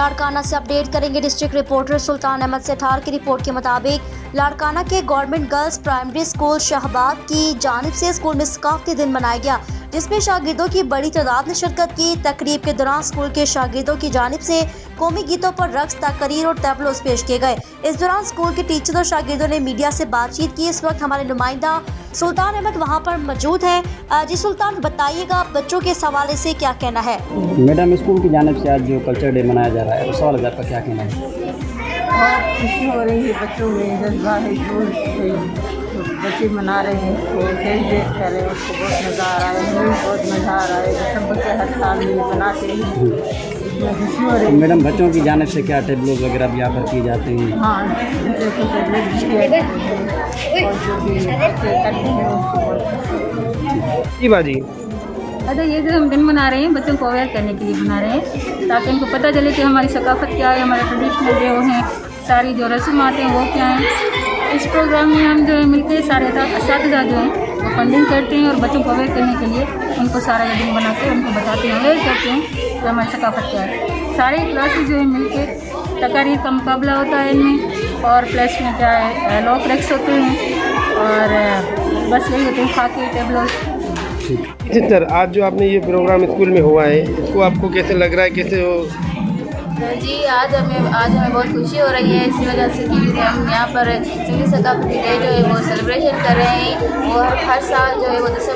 लाड़काना से अपडेट करेंगे district reporter Sultan Ahmed Sethar की रिपोर्ट के मुताबिक लाड़काना के government girls primary school Shahbad की जानिब से स्कूल में सकाफती दिन मनाया गया, जिसमें शागिर्दों की बड़ी तादाद ने शिरकत की। तकरीब के दौरान स्कूल के शागिर्दों की जानिब से कौमी गीतों पर रक्स, तकरीर और टैबलोस पेश किए गए। इस दौरान स्कूल के टीचर और शागिर्दों ने मीडिया से बातचीत की। इस वक्त हमारे नुमाइंदा सुल्तान अहमद वहां पर मौजूद है। जी सुल्तान, बताइएगा बच्चों के इस हवाले से क्या कहना है? मैडम, स्कूल की जानिब से आज जो कल्चर डे मनाया जा रहा है उस सवाल का क्या कहना है? बहुत खुशी हो रही है, बच्चों में जज्बा है, बच्चे मना रहे हैं तो सही देख कर रहे हैं, उसको बहुत मज़ा आ रहा है, हमें भी बहुत मज़ा आ रहा है। सब बच्चे हर साल में मनाते हैं, इसमें खुशी हो रही है। मैडम, बच्चों की जानिब से क्या टेबलों वगैरह भी यहाँ पर किए जाते हैं? हाँ, बच्चों को टेबलेट भी किया जाता है और जो भी बच्चे करते हैं उसको बहुत जी बाजी। अच्छा, ये जो हम दिन मना रहे हैं बच्चों को अवेयर करने के लिए मना रहे हैं, ताकि उनको पता चले कि हमारी सकाफत क्या है, हमारे ट्रेडिशनल जो हैं सारी जो रस्मात हैं वो क्या हैं। इस प्रोग्राम में हम जो है मिलकर सारे असातिज़ा जो हैं वो फंडिंग करते हैं और बच्चों को अवेयर करने के लिए उनको सारा ये दिन बना के उनको बताते हैं, अवेयर करते हैं कि हमारी सकाफत क्या है। सारे क्लासेस जो है मिलकर तकारीर का मुकाबला होता है इनमें, और प्लस में क्या है लॉक रेक्स होते हैं और बस यही होते हैं खाके टेबलों। जी सर, आज जो आपने ये प्रोग्राम स्कूल में हुआ है इसको आपको कैसे लग रहा है, कैसे हो? जी, आज हमें बहुत खुशी हो रही है इसी वजह से कि हम यहाँ पर सकाफती डे जो है वो सेलिब्रेशन कर रहे हैं और हर साल जो है वो